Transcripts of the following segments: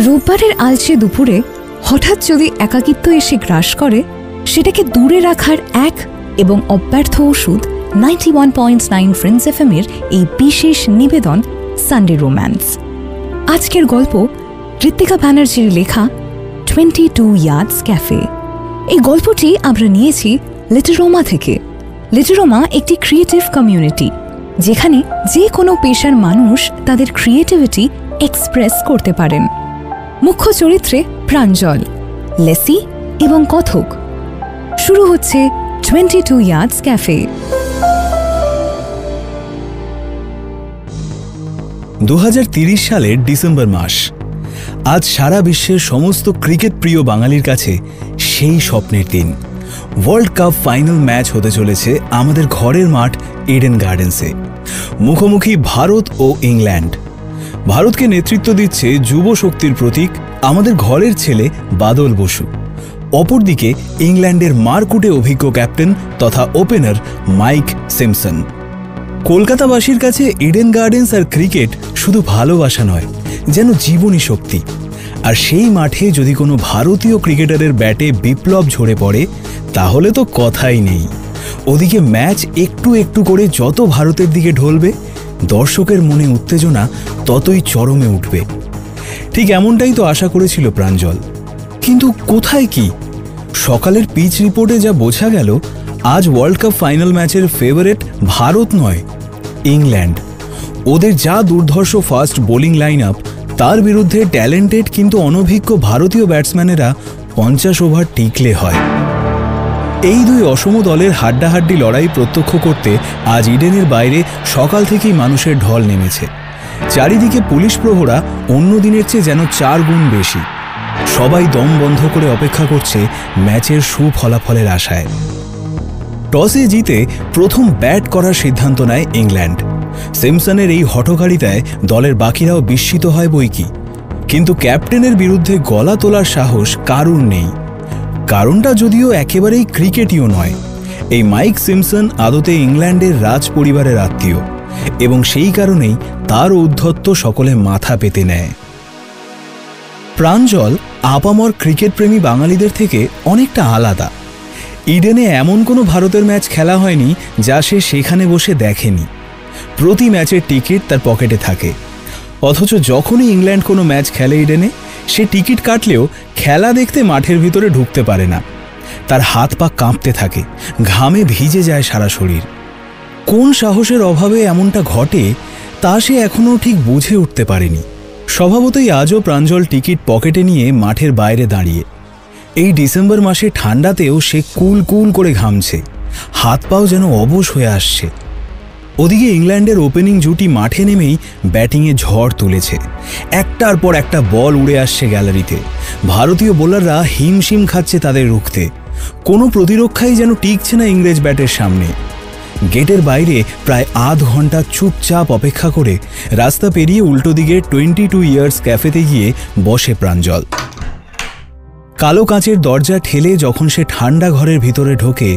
রোববারের আলচে দুপুরে হঠাৎ যদি একাকিত্ব এসে গ্রাস করে, সেটাকে দূরে রাখার এক এবং অব্যর্থ ওষুধ 91.9 ফ্রেন্ডস এফএম এর এই বিশেষ নিবেদন সানডে রোম্যান্স। আজকের গল্প ঋত্বিকা ব্যানার্জির লেখা 22 ইয়ার্ডস ক্যাফে। এই গল্পটি আমরা নিয়েছি লিটারোমা থেকে। লিটারোমা একটি ক্রিয়েটিভ কমিউনিটি, যেখানে যে কোনো পেশার মানুষ তাদের ক্রিয়েটিভিটি এক্সপ্রেস করতে পারেন। মুখ্য চরিত্রে প্রাঞ্জল, লেসি এবং কথক। শুরু হচ্ছে 22 ইয়ার্ডস ক্যাফে। 2030 সালের ডিসেম্বর মাস। আজ সারা বিশ্বের সমস্ত ক্রিকেট প্রিয় বাঙালির কাছে সেই স্বপ্নের দিন। ওয়ার্ল্ড কাপ ফাইনাল ম্যাচ হতে চলেছে আমাদের ঘরের মাঠ ইডেন গার্ডেন্সে। মুখোমুখি ভারত ও ইংল্যান্ড। ভারতকে নেতৃত্ব দিচ্ছে যুব শক্তির প্রতীক আমাদের ঘরের ছেলে বাদল বসু। অপরদিকে ইংল্যান্ডের মারকুটে অভিজ্ঞ ক্যাপ্টেন তথা ওপেনার মাইক সিমসন। কলকাতাবাসীর কাছে ইডেন গার্ডেন্স আর ক্রিকেট শুধু ভালোবাসা নয়, যেন জীবনী শক্তি। আর সেই মাঠে যদি কোনো ভারতীয় ক্রিকেটারের ব্যাটে বিপ্লব ঝরে পড়ে, তাহলে তো কথাই নেই। ওদিকে ম্যাচ একটু একটু করে যত ভারতের দিকে ঢলবে, দর্শকের মনে উত্তেজনা ততই চরমে উঠবে। ঠিক এমনটাই তো আশা করেছিল প্রাঞ্জল। কিন্তু কোথায় কি? সকালের পিচ রিপোর্টে যা বোঝা গেল, আজ ওয়ার্ল্ড কাপ ফাইনাল ম্যাচের ফেভারিট ভারত নয়, ইংল্যান্ড। ওদের যা দুর্ধর্ষ ফাস্ট বোলিং লাইন আপ, তার বিরুদ্ধে ট্যালেন্টেড কিন্তু অনভিজ্ঞ ভারতীয় ব্যাটসম্যানেরা 50 ওভার টিকলে হয়। এই দুই অসম দলের হাড্ডাহাড্ডি লড়াই প্রত্যক্ষ করতে আজ ইডেনের বাইরে সকাল থেকেই মানুষের ঢল নেমেছে। চারিদিকে পুলিশ প্রহরা অন্য দিনের চেয়ে যেন 4 গুণ বেশি। সবাই দম বন্ধ করে অপেক্ষা করছে ম্যাচের সুফলাফলের আশায়। টসে জিতে প্রথম ব্যাট করার সিদ্ধান্ত নেয় ইংল্যান্ড। সিমসনের এই হঠকারিতায় দলের বাকিরাও বিস্মিত হয় বইকি, কিন্তু ক্যাপ্টেনের বিরুদ্ধে গলা তোলার সাহস কারুর নেই। কারণটা যদিও একেবারেই ক্রিকেটীয় নয়। এই মাইক সিমসন আদতে ইংল্যান্ডের রাজ পরিবারের আত্মীয়, এবং সেই কারণেই তার ঔদ্ধত্য সকলে মাথা পেতে নেয়। প্রাঞ্জল আপামর ক্রিকেটপ্রেমী বাঙালিদের থেকে অনেকটা আলাদা। ইডেনে এমন কোনো ভারতের ম্যাচ খেলা হয়নি যা সে সেখানে বসে দেখেনি। প্রতি ম্যাচের টিকিট তার পকেটে থাকে, অথচ যখনই ইংল্যান্ড কোনো ম্যাচ খেলে ইডেনে, সে টিকিট কাটলেও খেলা দেখতে মাঠের ভিতরে ঢুকতে পারে না। তার হাত পা কাঁপতে থাকে, ঘামে ভিজে যায় সারা শরীর। কোন সাহসের অভাবে এমনটা ঘটে তা সে এখনও ঠিক বুঝে উঠতে পারেনি। স্বভাবতই আজও প্রাঞ্জল টিকিট পকেটে নিয়ে মাঠের বাইরে দাঁড়িয়ে। এই ডিসেম্বর মাসে ঠান্ডাতেও সে কুল কুল করে ঘামছে, হাত পাও যেন অবশ হয়ে আসছে। ওদিকে ইংল্যান্ডের ওপেনিং জুটি মাঠে নেমেই ব্যাটিংয়ে ঝড় তুলেছে। একটার পর একটা বল উড়ে আসছে গ্যালারিতে। ভারতীয় বোলাররা হিমশিম খাচ্ছে তাদের রুখতে। কোনো প্রতিরক্ষাই যেন টিকছে না ইংরেজ ব্যাটের সামনে। গেটের বাইরে প্রায় আধ ঘন্টা চুপচাপ অপেক্ষা করে রাস্তা পেরিয়ে উল্টো দিকে 22 ইয়ার্স ক্যাফেতে গিয়ে বসে প্রাঞ্জল। কালো কাঁচের দরজা ঠেলে যখন সে ঠান্ডা ঘরের ভিতরে ঢোকে,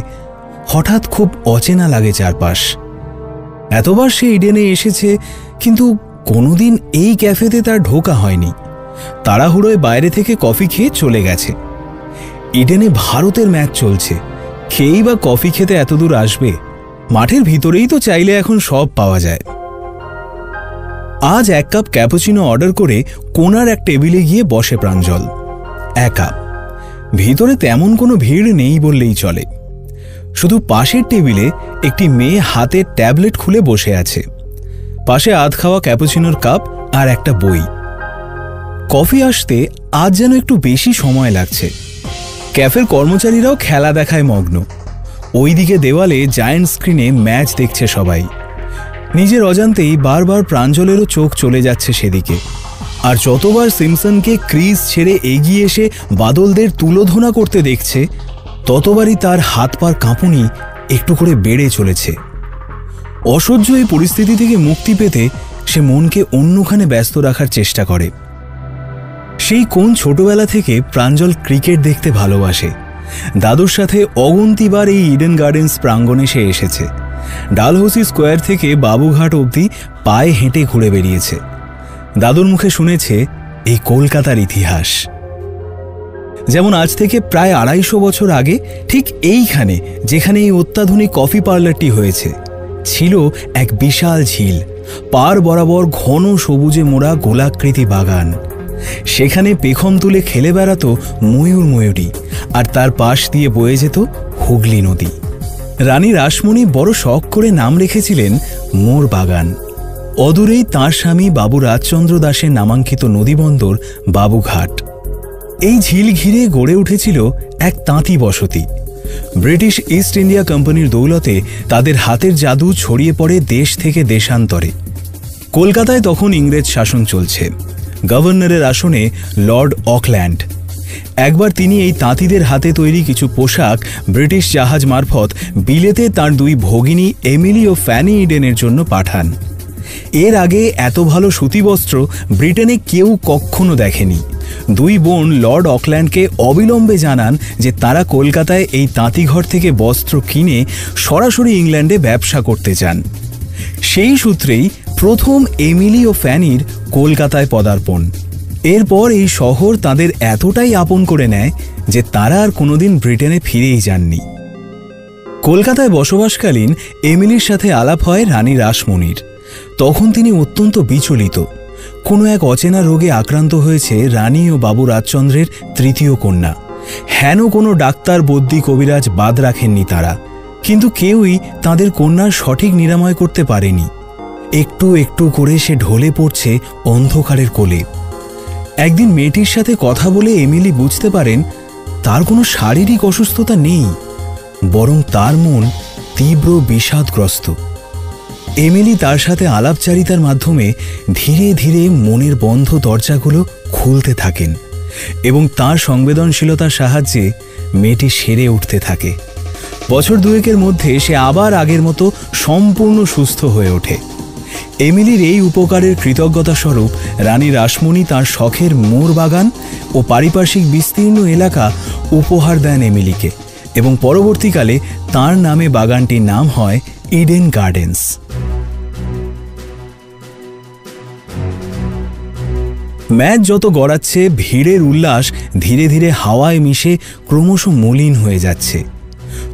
হঠাৎ খুব অচেনা লাগে চারপাশ। এতবার সে ইডেনে এসেছে, কিন্তু কোনোদিন এই ক্যাফেতে তার ঢোকা হয়নি। তাড়াহুড়োয় বাইরে থেকে কফি খেয়ে চলে গেছে। ইডেনে ভারতের ম্যাচ চলছে, খেয়েই বা কফি খেতে এতদূর আসবে? মাঠের ভিতরেই তো চাইলে এখন সব পাওয়া যায়। আজ 1 কাপ ক্যাপুচিনো অর্ডার করে কোনার এক টেবিলে গিয়ে বসে প্রাঞ্জল। একা। ভিতরে তেমন কোনো ভিড় নেই বললেই চলে। শুধু পাশের টেবিলে একটি মেয়ে হাতে ট্যাবলেট খুলে বসে আছে। পাশে আধ খাওয়া ক্যাপুচিনোর কাপ আর একটা বই। কফি আসতে আজ যেন একটু বেশি সময় লাগছে। ক্যাফের কর্মচারীরাও খেলা দেখায় মগ্ন। ওইদিকে দেওয়ালে জায়ান্ট স্ক্রিনে ম্যাচ দেখছে সবাই। নিজের অজান্তেই বারবার প্রাঞ্জলেরও চোখ চলে যাচ্ছে সেদিকে। আর যতবার সিমসনকে ক্রিজ ছেড়ে এগিয়ে এসে বাদলদের তুলোধনা করতে দেখছে, ততবারই তার হাত পার কাঁপুনি একটু করে বেড়ে চলেছে। অসহ্য এই পরিস্থিতি থেকে মুক্তি পেতে সে মনকে অন্যখানে ব্যস্ত রাখার চেষ্টা করে। সেই কোন ছোটবেলা থেকে প্রাঞ্জল ক্রিকেট দেখতে ভালোবাসে। দাদুর সাথে অগুন্তিবার এই ইডেন গার্ডেন্স প্রাঙ্গণে সে এসেছে। ডালহৌসি স্কোয়ার থেকে বাবুঘাট অবধি পায়ে হেঁটে ঘুরে বেরিয়েছে। দাদুর মুখে শুনেছে এই কলকাতার ইতিহাস। যেমন আজ থেকে প্রায় 250 বছর আগে ঠিক এইখানে, যেখানে এই অত্যাধুনিক কফি পার্লারটি হয়েছে, ছিল এক বিশাল ঝিল, পার বরাবর ঘন সবুজে মোড়া গোলাকৃতি বাগান। সেখানে পেখম তুলে খেলে বেড়াতো ময়ূরী, আর তার পাশ দিয়ে বয়ে যেত হুগলি নদী। রানী রাসমণি বড় শখ করে নাম রেখেছিলেন মোর বাগান। অদূরেই তাঁর স্বামী বাবু রাজচন্দ্র দাসের নামাঙ্কিত নদীবন্দর বাবুঘাট। এই ঝিল ঘিরে গড়ে উঠেছিল এক তাঁতি বসতি। ব্রিটিশ ইস্ট ইন্ডিয়া কোম্পানির দৌলতে তাদের হাতের জাদু ছড়িয়ে পড়ে দেশ থেকে দেশান্তরে। কলকাতায় তখন ইংরেজ শাসন চলছে। গভর্নরের আসনে লর্ড অকল্যান্ড। একবার তিনি এই তাঁতিদের হাতে তৈরি কিছু পোশাক ব্রিটিশ জাহাজ মারফত বিলেতে তাঁর 2 ভগিনী এমিলি ও ফ্যানি ইডেনের জন্য পাঠান। এর আগে এত ভালো সুতিবস্ত্র ব্রিটেনে কেউ কখনো দেখেনি। 2 বোন লর্ড অকল্যান্ডকে অবিলম্বে জানান যে তারা কলকাতায় এই তাঁতিঘর থেকে বস্ত্র কিনে সরাসরি ইংল্যান্ডে ব্যবসা করতে চান। সেই সূত্রেই প্রথম এমিলি ও ফ্যানির কলকাতায় পদার্পণ। এরপর এই শহর তাদের এতটাই আপন করে নেয় যে তারা আর কোনোদিন ব্রিটেনে ফিরেই যাননি। কলকাতায় বসবাসকালীন এমিলির সাথে আলাপ হয় রানী রাসমণির। তখন তিনি অত্যন্ত বিচলিত। কোনো এক অচেনা রোগে আক্রান্ত হয়েছে রানী ও বাবু রাজচন্দ্রের 3য় কন্যা। হেন কোনো ডাক্তার, বদ্যি, কবিরাজ বাদ রাখেননি তারা, কিন্তু কেউই তাদের কন্যার সঠিক নিরাময় করতে পারেনি। একটু একটু করে সে ঢলে পড়ছে অন্ধকারের কোলে। একদিন মেয়েটির সাথে কথা বলে এমিলি বুঝতে পারেন তার কোনো শারীরিক অসুস্থতা নেই, বরং তার মন তীব্র বিষাদগ্রস্ত। এমিলি তার সাথে আলাপচারিতার মাধ্যমে ধীরে ধীরে মনের বন্ধ দরজাগুলো খুলতে থাকেন এবং তার সংবেদনশীলতার সাহায্যে মেয়েটি সেরে উঠতে থাকে। বছর 2 মধ্যে সে আবার আগের মতো সম্পূর্ণ সুস্থ হয়ে ওঠে। এমিলির এই উপকারের কৃতজ্ঞতা স্বরূপ রানী রাসমণি তাঁর শখের মোর বাগান ও পারিপার্শ্বিক বিস্তীর্ণ এলাকা উপহার দেন এমিলিকে, এবং পরবর্তীকালে তাঁর নামে বাগানটির নাম হয় ইডেন গার্ডেন্স। ম্যাচ যত গড়াচ্ছে, ভিড়ের উল্লাস ধীরে ধীরে হাওয়ায় মিশে ক্রমশ মলিন হয়ে যাচ্ছে।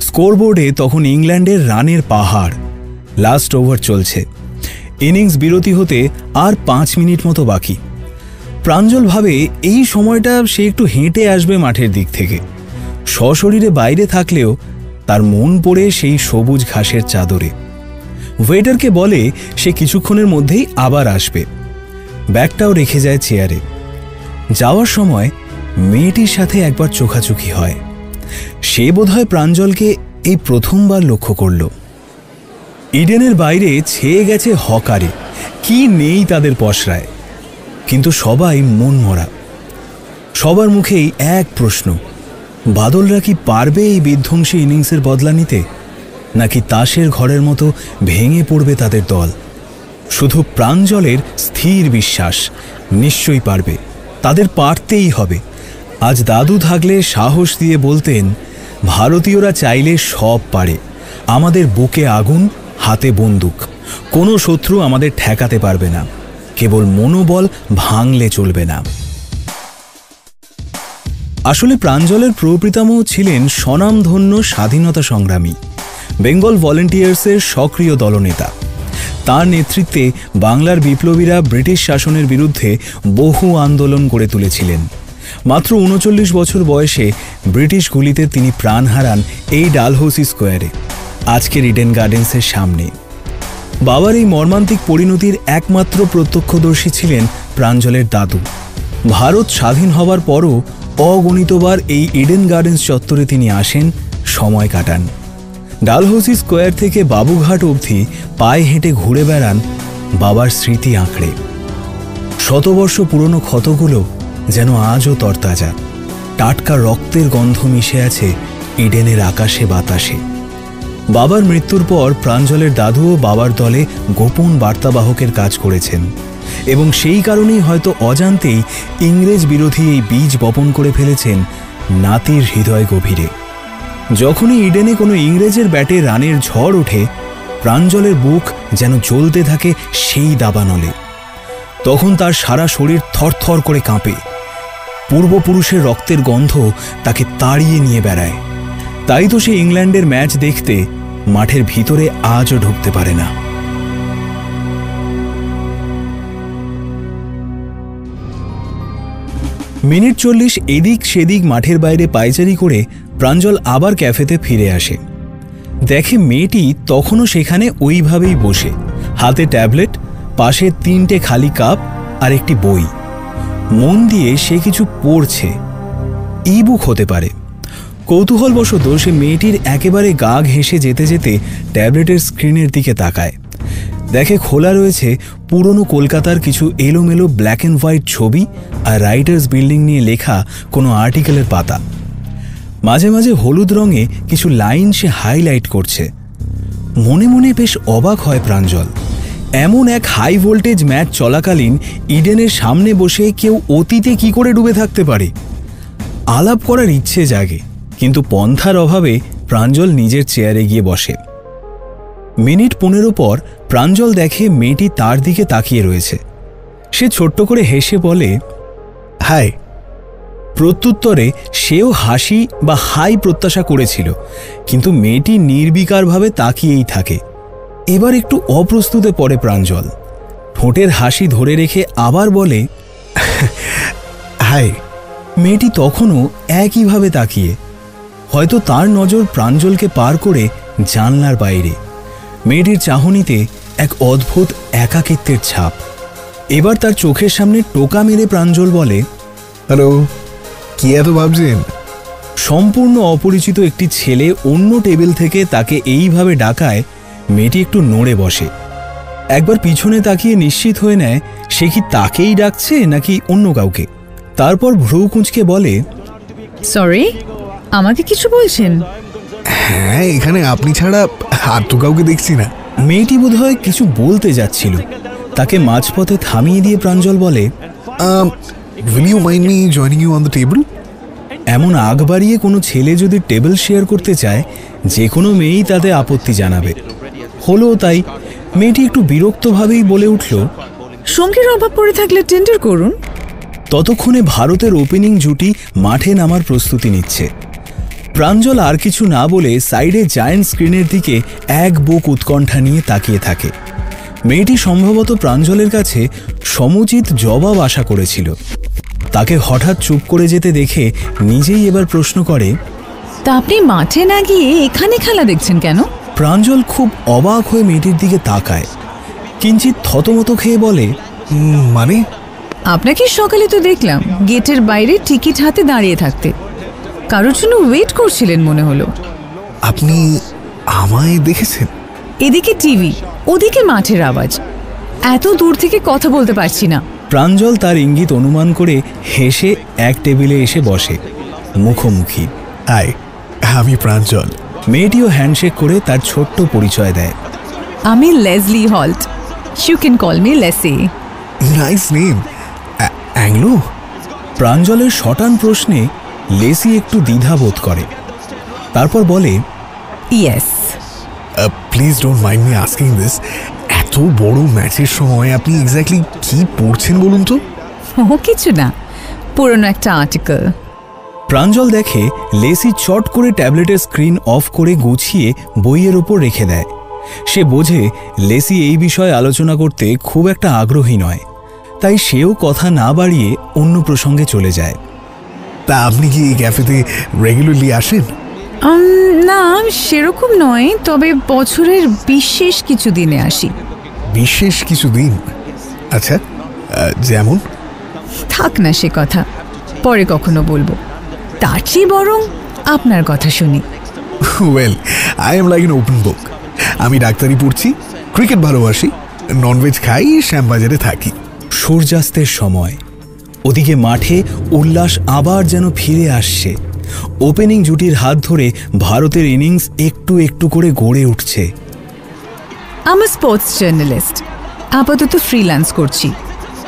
স্কোরবোর্ডে তখন ইংল্যান্ডের রানের পাহাড়। লাস্ট ওভার চলছে। ইনিংস বিরতি হতে আর 5 মিনিট মতো বাকি। প্রাঞ্জল ভাবে এই সময়টা সে একটু হেঁটে আসবে মাঠের দিক থেকে। সশরীরে বাইরে থাকলেও তার মন পড়ে সেই সবুজ ঘাসের চাদরে। ওয়েটারকে বলে সে কিছুক্ষণের মধ্যেই আবার আসবে। ব্যাগটাও রেখে যায় চেয়ারে। যাওয়ার সময় মেয়েটির সাথে একবার চোখাচোখি হয়। সে বোধহয় প্রাঞ্জলকে এই প্রথমবার লক্ষ্য করল। ইডেনের বাইরে ছেয়ে গেছে হকারে, কি নেই তাদের পসরায়, কিন্তু সবাই মন মরা। সবার মুখেই এক প্রশ্ন, বাদলরা কি পারবে এই বিধ্বংসী ইনিংসের বদলা নিতে, নাকি তাসের ঘরের মতো ভেঙে পড়বে তাদের দল? শুধু প্রাঞ্জলের স্থির বিশ্বাস, নিশ্চয়ই পারবে, তাদের পারতেই হবে। আজ দাদু থাকলে সাহস দিয়ে বলতেন, ভারতীয়রা চাইলে সব পারে, আমাদের বুকে আগুন, হাতে বন্দুক, কোনো শত্রু আমাদের ঠেকাতে পারবে না, কেবল মনোবল ভাঙলে চলবে না। আসলে প্রাঞ্জলের প্রপিতামহ ছিলেন স্বনামধন্য স্বাধীনতা সংগ্রামী, বেঙ্গল ভলেন্টিয়ার্সের সক্রিয় দলনেতা। তার নেতৃত্বে বাংলার বিপ্লবীরা ব্রিটিশ শাসনের বিরুদ্ধে বহু আন্দোলন গড়ে তুলেছিলেন। মাত্র 39 বছর বয়সে ব্রিটিশ গুলিতে তিনি প্রাণ হারান এই ডালহৌসি স্কোয়ারে, আজকের ইডেন গার্ডেন্সের সামনে। বাবার এই মর্মান্তিক পরিণতির একমাত্র প্রত্যক্ষদর্শী ছিলেন প্রাঞ্জলের দাদু। ভারত স্বাধীন হবার পরও অগণিতবার এই ইডেন গার্ডেন্স চত্বরে তিনি আসেন, সময় কাটান। ডালহৌসি স্কোয়ার থেকে বাবুঘাট অবধি পায়ে হেঁটে ঘুরে বেড়ান, বাবার স্মৃতি আঁকড়ে। শতবর্ষ পুরনো ক্ষতগুলো যেন আজও তরতাজা, টাটকা রক্তের গন্ধ মিশে আছে ইডেনের আকাশে বাতাসে। বাবার মৃত্যুর পর প্রাঞ্জলের দাদুও বাবার দলে গোপন বার্তাবাহকের কাজ করেছেন, এবং সেই কারণেই হয়তো অজান্তেই ইংরেজ বিরোধী এই বীজ বপন করে ফেলেছেন নাতির হৃদয় গভীরে। যখনই ইডেনে কোনো ইংরেজের ব্যাটে রানের ঝড় ওঠে, প্রাঞ্জলের বুক যেন জ্বলতে থাকে সেই দাবানলে। তখন তার সারা শরীর থরথর করে কাঁপে। পূর্বপুরুষের রক্তের গন্ধ তাকে তাড়িয়ে নিয়ে বেড়ায়। তাই তো সে ইংল্যান্ডের ম্যাচ দেখতে মাঠের ভিতরে আজও ঢুকতে পারে না। মিনিট 40 এদিক সেদিক মাঠের বাইরে পায়চারি করে প্রাঞ্জল আবার ক্যাফেতে ফিরে আসে। দেখে মেয়েটি তখনও সেখানে ওইভাবেই বসে, হাতে ট্যাবলেট, পাশে 3টে খালি কাপ আর একটি বই। মন দিয়ে সে কিছু পড়ছে, ই-বুক হতে পারে। কৌতূহলবশত সে মেয়েটির একেবারে গা ঘেঁষে যেতে যেতে ট্যাবলেটের স্ক্রিনের দিকে তাকায়। দেখে খোলা রয়েছে পুরনো কলকাতার কিছু এলোমেলো ব্ল্যাক অ্যান্ড হোয়াইট ছবি আর রাইটার্স বিল্ডিং নিয়ে লেখা কোনো আর্টিকেলের পাতা। মাঝে মাঝে হলুদ রঙে কিছু লাইন সে হাইলাইট করছে। মনে মনে বেশ অবাক হয় প্রাঞ্জল। এমন এক হাই ভোল্টেজ ম্যাচ চলাকালীন ইডেনের সামনে বসে কেউ অতীতে কি করে ডুবে থাকতে পারে? আলাপ করার ইচ্ছে জাগে, কিন্তু পন্থার অভাবে প্রাঞ্জল নিজের চেয়ারে গিয়ে বসে। মিনিট 15 পর প্রাঞ্জল দেখে মেয়েটি তার দিকে তাকিয়ে রয়েছে। সে ছোট্ট করে হেসে বলে, হাই। প্রত্যুত্তরে সেও হাসি বা হাই প্রত্যাশা করেছিল, কিন্তু মেয়েটি নির্বিকারভাবে তাকিয়েই থাকে। এবার একটু অপ্রস্তুতে পড়ে প্রাঞ্জল। ঠোঁটের হাসি ধরে রেখে আবার বলে, হাই। মেয়েটি তখনও একইভাবে তাকিয়ে। হয়তো তার নজর প্রাঞ্জলকে পার করে জানলার বাইরে। মেয়েটির চাহনিতে এক অদ্ভুত একাকিত্বের ছাপ। এবার তার চোখের সামনে টোকা মেরে প্রাঞ্জল বলে, হ্যালো, কি এত ভাবছেন? সম্পূর্ণ অপরিচিত একটি ছেলে অন্য টেবিল থেকে তাকে এইভাবে ডাকায় মেয়েটি একটু নড়ে বসে। একবার পিছনে তাকিয়ে নিশ্চিত হয়ে নেয় সে কি তাকেই ডাকছে নাকি অন্য কাউকে। তারপর ভ্রু কুঁচকে বলে, সরি, আমাকে কিছু বলছেন? হ্যাঁ, এখানে আপনি ছাড়া আর তো কাউকে দেখছি না। মেয়েটি বোধহয় কিছু বলতে যাচ্ছিল, তাকে মাঝপথে থামিয়ে দিয়ে প্রাঞ্জল বলে, will you mind me joining you on the table? এমন আগ বাড়িয়ে কোনো ছেলে যদি টেবিল শেয়ার করতে চায়, যে কোনো মেয়েই তাতে আপত্তি জানাবে। হলো তাই। মেয়েটি একটু বিরক্তভাবেই বলে উঠল, সঙ্গীর অভাব পড়ে থাকলে টেন্ডার করুন। ততক্ষণে ভারতের ওপেনিং জুটি মাঠে নামার প্রস্তুতি নিচ্ছে। প্রাঞ্জল আর কিছু না বলে সাইডে জায়ান্ট স্ক্রিনের দিকে এক বুক উৎকণ্ঠা নিয়ে তাকিয়ে থাকে। মেয়েটি সম্ভবত প্রাঞ্জলের কাছে সমুচিত জবাব আশা করেছিল। তাকে হঠাৎ চুপ করে যেতে দেখে নিজেই এবার প্রশ্ন করে, তা আপনি মাঠে না গিয়ে এখানে খেলা দেখছেন কেন? প্রাঞ্জল খুব অবাক হয়ে মেয়েটির দিকে তাকায়, কিঞ্চিত থতমত খেয়ে বলে, মানে? আপনাকে সকালে তো দেখলাম গেটের বাইরে টিকিট হাতে দাঁড়িয়ে থাকতে। কারোর জন্য ওয়েট করছিলেন মনে হলো। আপনি আমায় দেখেছেন? এদিকে টিভি, ওদিকে মাঠের আওয়াজ, এত দূর থেকে কথা বলতে পারছি না। প্রাঞ্জল তার ইঙ্গিত অনুমান করে হেসে এক টেবিলে এসে বসে, মুখোমুখি। হাই, আমি প্রাঞ্জল। মেয়েটিও হ্যান্ডশেক করে তার ছোট্ট পরিচয় দেয়। আমি Leslie Holt, you can call me Lacey. Nice name. Anglo? প্রাঞ্জলের শটান প্রশ্নে লেসি একটু দ্বিধা বোধ করে, তারপর বলে, yes. Please don't mind me asking this, এত বড় ম্যাচের সময় আপনি এক্স্যাক্টলি কি পড়ছেন বলুন তো? ও কিছু না, পুরনো একটা আর্টিকেল। প্রাঞ্জল দেখে লেসি চট করে ট্যাবলেটের স্ক্রিন অফ করে গুছিয়ে বইয়ের ওপর রেখে দেয়। সে বোঝে লেসি এই বিষয়ে আলোচনা করতে খুব একটা আগ্রহী নয়, তাই সেও কথা না বাড়িয়ে অন্য প্রসঙ্গে চলে যায়। তা আপনি কি এই ক্যাফেতে রেগুলারলি আসেন? না, সেরকম নয়, তবে বছরের বিশেষ কিছু দিনে আসি। বিশেষ কিছু দিন? আচ্ছা, যেমন? থাক না সে কথা, পরে কখনো বলবো। তার চেয়ে বরং আপনার কথা শুনি। Well, I am like an open book. আমি ডাক্তারি পড়ছি, ক্রিকেট ভালোবাসি, ননভেজ খাই, শ্যামবাজারে থাকি। সূর্যাস্তের সময় ওদিকে মাঠে উল্লাস আবার যেন ফিরে আসছে। ওপেনিং জুটির হাত ধরে ভারতের ইনিংস একটু একটু করে গড়ে উঠছে। আমি স্পোর্টস জার্নালিস্ট, আপাতত ফ্রিল্যান্স করছি।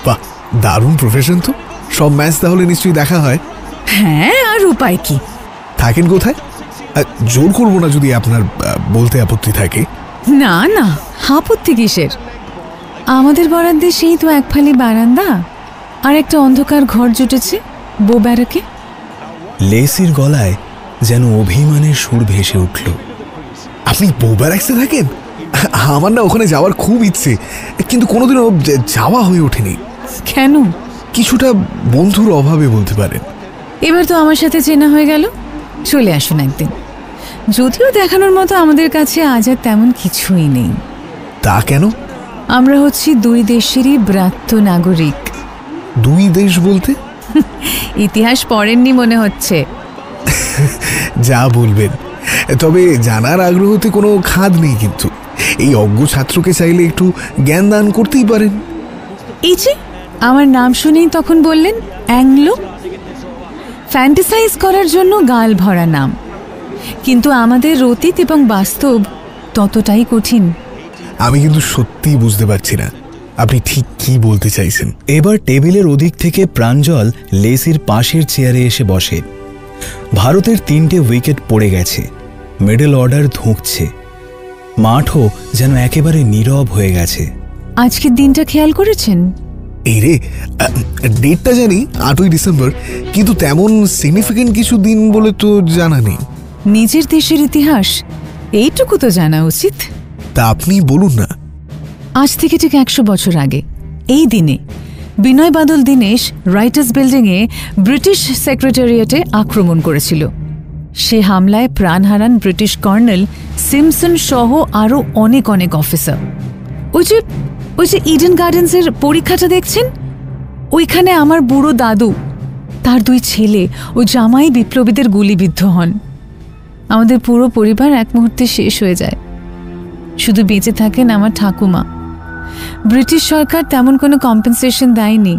বাহ, দারুণ প্রফেশন তো। সব ম্যাচ তাহলে নিশ্চয়ই দেখা হয়? হ্যাঁ, আর উপায় কি। থাকেন কোথায়? জোর করবো না যদি আপনার বলতে আপত্তি থাকে। না না, আপত্তি কিসের? আমাদের বরাদ্দে সেই তো এক ফালি বারান্দা আর একটা অন্ধকার ঘর জুটেছে বো ব্যারাকে। লেসির গলায় যেন অভিমানের সুর ভেসে উঠল। আপনি বো ব্যারাক্সে থাকেন? আমার না ওখানে যাওয়ার খুব ইচ্ছে, কিন্তু কোনোদিনও যাওয়া হয়ে ওঠেনি। কেন? কিছুটা বন্ধুর অভাবে বলতে পারেন। এবার তো আমার সাথে চেনা হয়ে গেল, চলে আসুন একদিন। যদিও দেখানোর মতো আমাদের কাছে আজ আর তেমন কিছুই নেই। তা কেন? আমরা হচ্ছি দুই দেশেরই ব্রাত্য নাগরিক। দুই দেশ বলতে? ইতিহাস পড়েননি মনে হচ্ছে। যা বলবেন, তবে জানার আগ্রহতে কোনো খাদ নেই, কিন্তু এই অজ্ঞ ছাত্রকে চাইলে একটু জ্ঞান দান করতেই পারেন। এই যে আমার নাম শুনেই তখন বললেন অ্যাংলো। ফ্যান্টাসাইজ করার জন্য গাল ভরা নাম, কিন্তু আমাদের অতীত এবং বাস্তব ততটাই কঠিন। আমি কিন্তু সত্যিই বুঝতে পারছি না আপনি ঠিক কি বলতে চাইছেন। এবার টেবিলের ওদিক থেকে প্রাঞ্জল লেসির পাশের চেয়ারে এসে বসে। ভারতের 3টে উইকেট পড়ে গেছে, মিডল অর্ডার ধুঁকছে, মাঠও যেন একেবারে নীরব হয়ে গেছে। আজকের দিনটা খেয়াল করেছেন? এই রে, ডেটটা জানি 8ই ডিসেম্বর, কিন্তু তেমন সিগনিফিকেন্ট কিছু দিন বলে তো জানা নেই। নিজের দেশের ইতিহাস এইটুকু তো জানা উচিত। তা আপনি বলুন না। আজ থেকে ঠিক 100 বছর আগে এই দিনে বিনয় বাদল দীনেশ রাইটার্স বিল্ডিংয়ে ব্রিটিশ সেক্রেটারিয়েটে আক্রমণ করেছিল। সে হামলায় প্রাণ হারান ব্রিটিশ কর্নেল সিমসন সহ আরও অনেক অনেক অফিসার। ওই যে ইডেন গার্ডেন্সের পরীক্ষাটা দেখছেন, ওইখানে আমার বুড়ো দাদু, তার 2 ছেলে ও জামাই বিপ্লবীদের গুলিবিদ্ধ হন। আমাদের পুরো পরিবার এক মুহূর্তে শেষ হয়ে যায়। শুধু বেঁচে থাকেন আমার ঠাকুমা। ব্রিটিশ সরকার তেমন কোনো কম্পেনসেশন দেয়নি,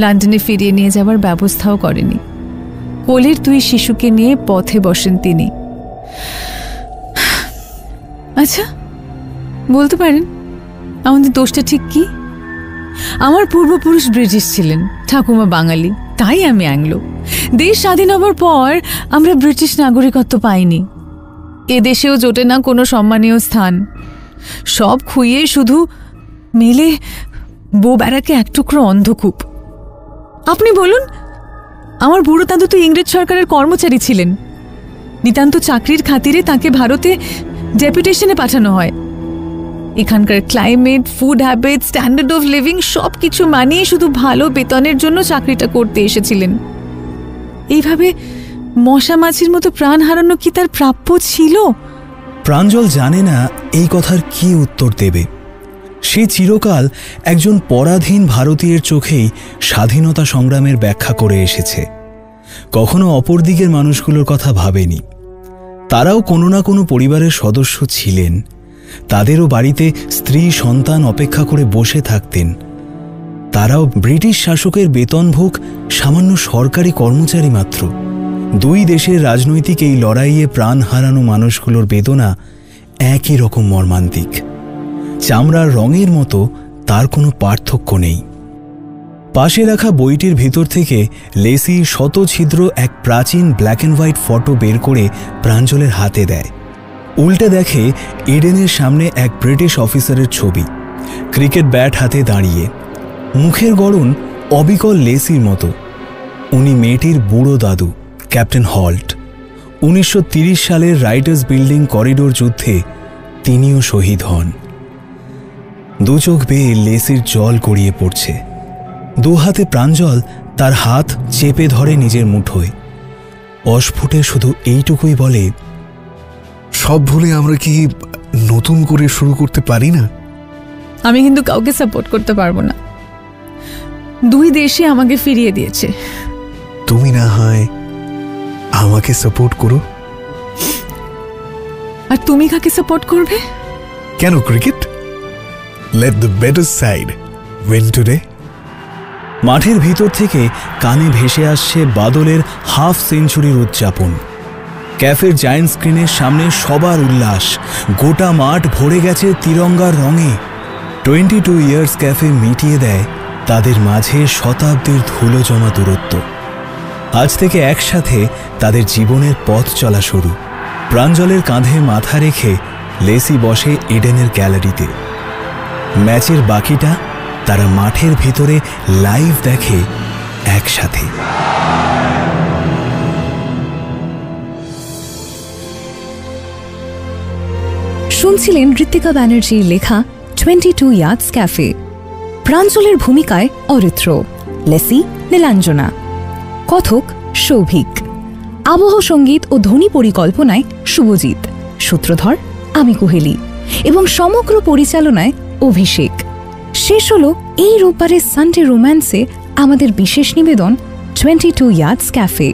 লন্ডনে ফিরিয়ে নিয়ে যাওয়ার ব্যবস্থাও করেনি। কোলের 2 শিশুকে নিয়ে পথে বসেন তিনি। আচ্ছা, বলতে পারেন আমাদের দোষটা ঠিক কি? আমার পূর্বপুরুষ ব্রিটিশ ছিলেন, ঠাকুমা বাঙালি, তাই আমি অ্যাংলো। দেশ স্বাধীন হবার পর আমরা ব্রিটিশ নাগরিকত্ব পাইনি। এ দেশেও জোটে না কোনো সম্মানীয় স্থান। সব খুইয়ে শুধু মেলে বো ব্যারাকে এক টুকরো অন্ধকূপ। আপনি বলুন, আমার বুড়ো দাদু তো ইংরেজ সরকারের কর্মচারী ছিলেন। নিতান্ত চাকরির খাতিরে তাকে ভারতে ডেপুটেশনে পাঠানো হয়। এখানকার climate, food habit, standard of living সব কিছু মানিয়ে শুধু ভালো বেতনের জন্য চাকরিটা করতে এসেছিলেন। এইভাবে মশা মাছির মতো প্রাণ হারানো কি তার প্রাপ্য ছিল? প্রাঞ্জল জানে না এই কথার কি উত্তর দেবে। সে চিরকাল একজন পরাধীন ভারতীয়ের চোখেই স্বাধীনতা সংগ্রামের ব্যাখ্যা করে এসেছে, কখনো অপর দিকের মানুষগুলোর কথা ভাবেনি। তারাও কোনো না কোনো পরিবারের সদস্য ছিলেন, তাদেরও বাড়িতে স্ত্রী সন্তান অপেক্ষা করে বসে থাকতেন। তারাও ব্রিটিশ শাসকের বেতনভোগ সামান্য সরকারি কর্মচারী মাত্র। 2 দেশের রাজনৈতিক এই লড়াইয়ে প্রাণ হারানো মানুষগুলোর বেদনা একই রকম মর্মান্তিক। চামড়ার রঙের মতো তার কোনো পার্থক্য নেই। পাশে রাখা বইটির ভিতর থেকে লেসি শতছিদ্র এক প্রাচীন ব্ল্যাক অ্যান্ড হোয়াইট ফটো বের করে প্রাঞ্জলের হাতে দেয়। উল্টে দেখে ইডেনের সামনে এক ব্রিটিশ অফিসারের ছবি, ক্রিকেট ব্যাট হাতে দাঁড়িয়ে, মুখের গড়ন অবিকল লেসির মতো। উনি মেয়েটির বুড়ো দাদু, ক্যাপ্টেন হল্ট। 1930 সালের রাইটার্স বিল্ডিং করিডোর যুদ্ধে তিনিও শহীদ হন। 2 চোখ বেয়ে লেসির জল গড়িয়ে পড়ছে। 2 হাতে প্রাঞ্জল তার হাত চেপে ধরে নিজের মুঠোয়। অস্ফুটে শুধু এইটুকুই বলে, সব ভুলে আমরা কি নতুন করে শুরু করতে পারি না? আমি কিন্তু কাউকে সাপোর্ট করতে পারবো না। 2 দেশে আমাকে ফিরিয়ে দিয়েছে। তুমি না হয় আমাকে সাপোর্ট করো। আর তুমি কাকে সাপোর্ট করবে? কেন cricket? Let the better side win today. মাঠের ভিতর থেকে কানে ভেসে আসছে বাদলের হাফ সেঞ্চুরির উদযাপন। ক্যাফের জায়ান্ট স্ক্রিনের সামনে সবার উল্লাস, গোটা মাঠ ভরে গেছে তিরঙ্গার রঙে। 22 ইয়ার্স ক্যাফে মিটিয়ে দেয় তাদের মাঝে শতাব্দীর ধুলো জমা দূরত্ব। আজ থেকে একসাথে তাদের জীবনের পথ চলা শুরু। প্রাঞ্জলের কাঁধে মাথা রেখে লেসি বসে ইডেনের গ্যালারিতে। ম্যাচের বাকিটা তারা মাঠের ভেতরে লাইভ দেখে একসাথে। শুনছিলেন ঋত্বিকা ব্যানার্জির লেখা 22 ইয়ার্ডস ক্যাফে। প্রাঞ্জলের ভূমিকায় অরিত্র, লেসি নীলাঞ্জনা, কথক সৌভিক, আবহ সঙ্গীত ও ধ্বনি পরিকল্পনায় শুভজিৎ, সূত্রধর আমি কুহেলি এবং সমগ্র পরিচালনায় অভিষেক। শেষ হল এই রোববারের সানডে রোম্যান্সে আমাদের বিশেষ নিবেদন 22 ইয়ার্ডস ক্যাফে।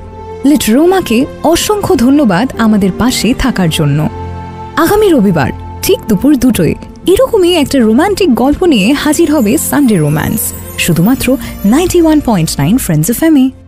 লিট রোমাকে অসংখ্য ধন্যবাদ আমাদের পাশে থাকার জন্য। আগামী রবিবার ঠিক দুপুর 2টোয় এরকমই একটা রোমান্টিক গল্প নিয়ে হাজির হবে সানডে রোম্যান্স, শুধুমাত্র 91.9 ফ্রেন্ডস এফএমে।